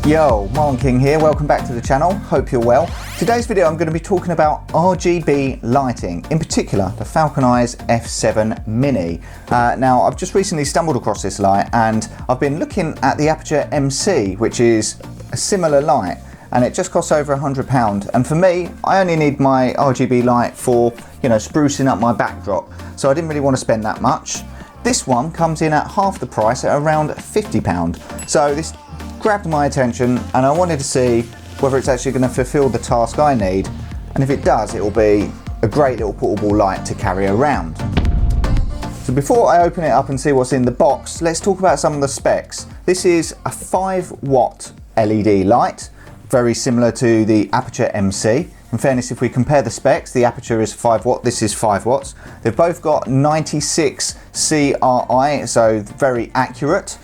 Yo, Marlon King here, welcome back to the channel, hope you're well. Today's video I'm going to be talking about RGB lighting, in particular the Falcon F7 Mini. Now I've just recently stumbled across this light and I've been looking at the Aputure MC, which is a similar light, and it just costs over £100, and for me I only need my RGB light for, you know, sprucing up my backdrop, so I didn't really want to spend that much. This one comes in at half the price at around £50, so this grabbed my attention and I wanted to see whether it's actually going to fulfill the task I need, and if it does, it will be a great little portable light to carry around. So before I open it up and see what's in the box, let's talk about some of the specs. This is a 5-watt LED light, very similar to the Aputure MC. In fairness, if we compare the specs, the Aputure is 5 watt, this is 5 watts. They've both got 96 CRI, so very accurate.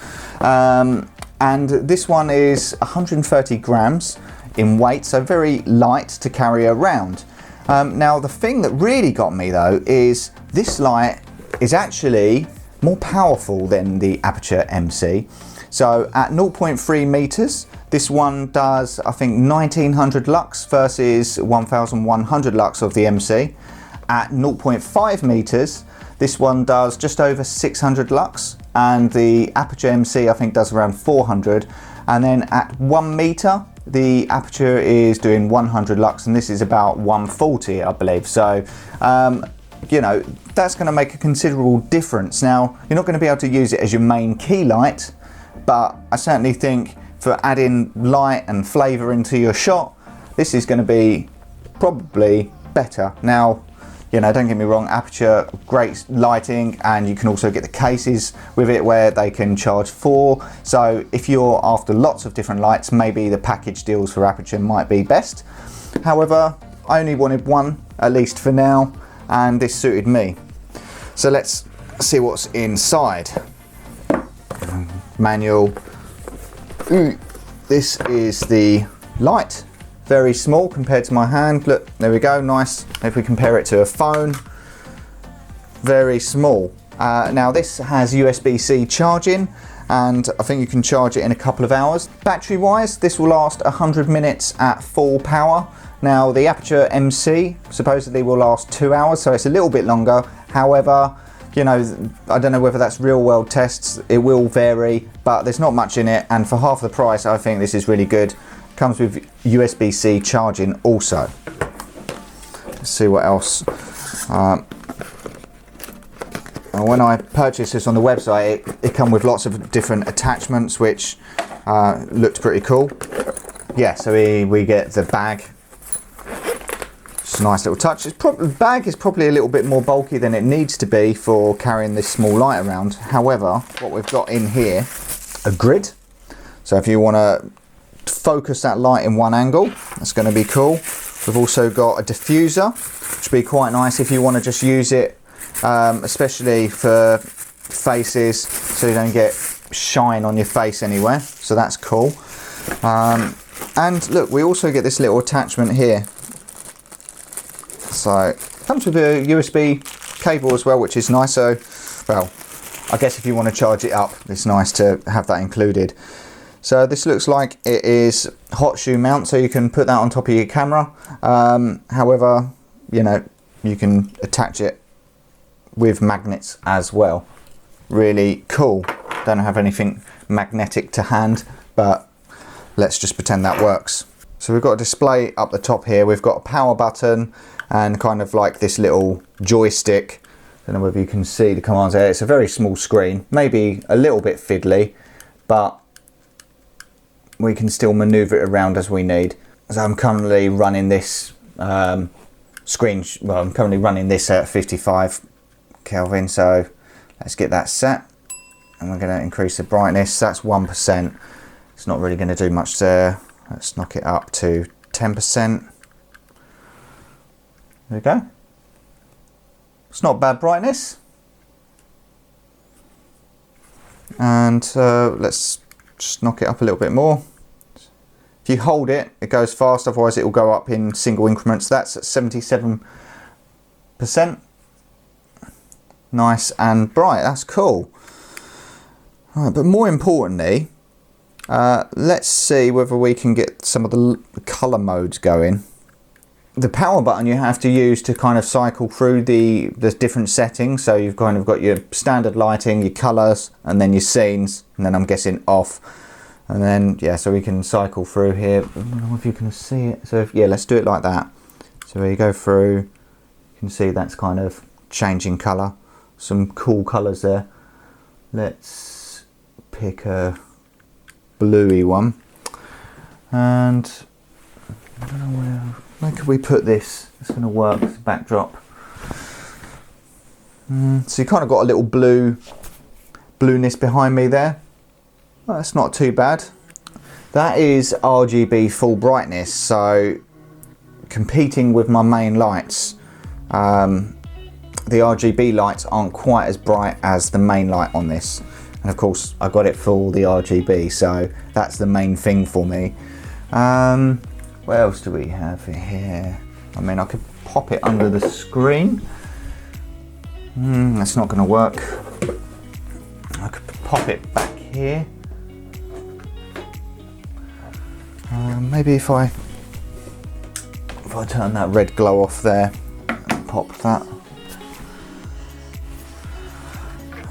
And this one is 130 grams in weight, so very light to carry around. Now the thing that really got me though is this light is actually more powerful than the Aputure MC. So at 0.3 meters, this one does, I think, 1900 lux versus 1100 lux of the MC. At 0.5 meters, this one does just over 600 lux, and the Aputure MC I think does around 400. And then at 1 meter, the Aputure is doing 100 lux, and this is about 140, I believe. So, you know, that's going to make a considerable difference. Now, you're not going to be able to use it as your main key light, but I certainly think for adding light and flavour into your shot, this is going to be probably better. Now, you know, don't get me wrong, Aputure, great lighting, and you can also get the cases with it where they can charge 4. So if you're after lots of different lights, maybe the package deals for Aputure might be best. However, I only wanted one, at least for now, and this suited me. So let's see what's inside. Manual. This is the light. Very small compared to my hand. Look, there we go, nice. If we compare it to a phone, very small. Now this has USB-C charging, and I think you can charge it in a couple of hours. Battery wise, this will last 100 minutes at full power. Now the Aputure MC supposedly will last 2 hours, so it's a little bit longer. However, you know, I don't know whether that's real world tests, it will vary, but there's not much in it, and for half the price I think this is really good. Comes with USB-C charging also. Let's see what else. When I purchased this on the website, it came with lots of different attachments, which looked pretty cool. Yeah, so we get the bag. It's a nice little touch. The bag is probably a little bit more bulky than it needs to be for carrying this small light around. However, what we've got in here, a grid. So if you want to focus that light in one angle, that's going to be cool. We've also got a diffuser, which would be quite nice if you want to just use it, especially for faces, so you don't get shine on your face anywhere. So that's cool. And look, we also get this little attachment here. So it comes with a USB cable as well, which is nice. So, well, I guess if you want to charge it up, it's nice to have that included. So this looks like it is hot shoe mount, so you can put that on top of your camera. However, you know, you can attach it with magnets as well. Really cool. Don't have anything magnetic to hand, but let's just pretend that works. So we've got a display up the top here. We've got a power button and kind of like this little joystick. Don't know whether you can see the commands there. It's a very small screen, maybe a little bit fiddly, but we can still maneuver it around as we need. So I'm currently running this I'm currently running this at 55 Kelvin, so let's get that set. And we're going to increase the brightness. That's 1%. It's not really going to do much there. Let's knock it up to 10%. There we go. It's not bad brightness. And let's just knock it up a little bit more. If you hold it, it goes fast, otherwise it will go up in single increments. That's at 77%. Nice and bright, that's cool. Right, but more importantly, Let's see whether we can get some of the colour modes going. The power button you have to use to kind of cycle through the different settings. So you've kind of got your standard lighting, your colours, and then your scenes, and then I'm guessing off. And then, yeah, so we can cycle through here. I don't know if you can see it. So yeah, let's do it like that. So you go through, you can see that's kind of changing colour. Some cool colours there. Let's pick a bluey one. And I don't know where could we put this? It's going to work as a backdrop. So you kind of got a little blueness behind me there. Well, that's not too bad. That is RGB full brightness, so competing with my main lights. The RGB lights aren't quite as bright as the main light on this. And of course I got it for the RGB, so that's the main thing for me. What else do we have here? I mean, I could pop it under the screen. That's not going to work. I could pop it back here. Maybe if I turn that red glow off there, pop that.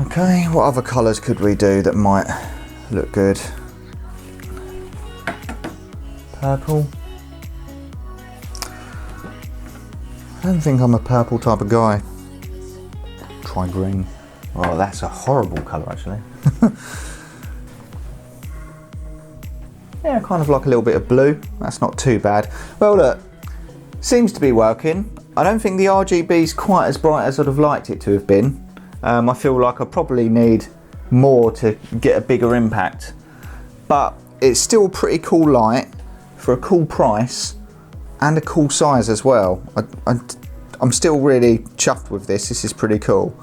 Okay, what other colours could we do that might look good? Purple. I don't think I'm a purple type of guy. Try green. Oh, that's a horrible colour actually. Yeah, kind of like a little bit of blue. That's not too bad. Well look, seems to be working. I don't think the RGB is quite as bright as I'd have liked it to have been. I feel like I probably need more to get a bigger impact. But it's still a pretty cool light for a cool price and a cool size as well. I'm still really chuffed with this. This is pretty cool.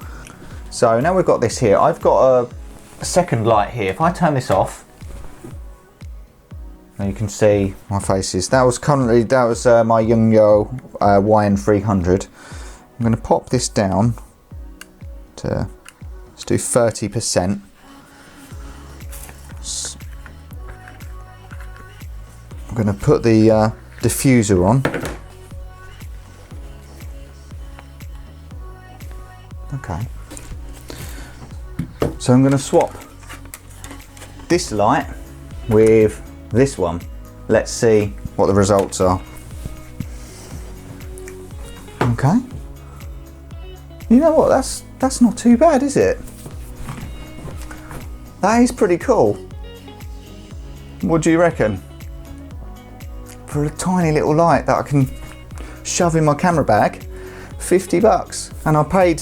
So now we've got this here. I've got a second light here. If I turn this off, now you can see my faces. That was my Yongyo YN300. I'm going to pop this down to, let's do 30%. I'm going to put the diffuser on. Okay. So I'm going to swap this light with this one. Let's see what the results are. Okay. You know what? That's not too bad, is it? That is pretty cool. What do you reckon? For a tiny little light that I can shove in my camera bag, 50 bucks. And I paid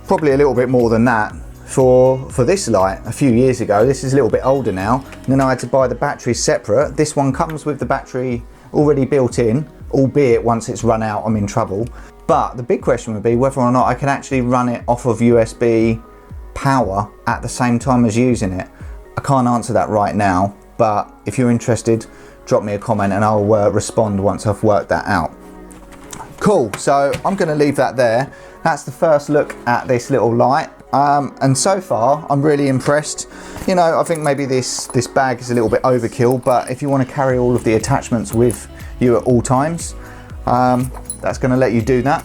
probably a little bit more than that for this light a few years ago. This is a little bit older now. And then I had to buy the batteries separate. This one comes with the battery already built in, albeit once it's run out I'm in trouble. But the big question would be whether or not I can actually run it off of USB power at the same time as using it. I can't answer that right now, but if you're interested, drop me a comment and I'll respond once I've worked that out. Cool, so I'm going to leave that there. That's the first look at this little light. And so far I'm really impressed. You know, I think maybe this bag is a little bit overkill, but if you want to carry all of the attachments with you at all times, that's going to let you do that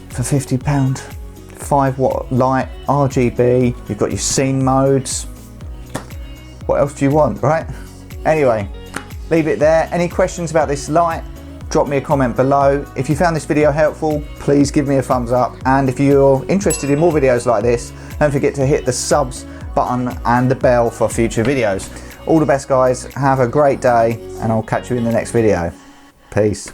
for £50. 5-watt light, RGB, you've got your scene modes. What else do you want, right? Anyway, leave it there. Any questions about this light, drop me a comment below. If you found this video helpful, please give me a thumbs up. And if you're interested in more videos like this, don't forget to hit the subs button and the bell for future videos. All the best guys, have a great day, and I'll catch you in the next video. Peace.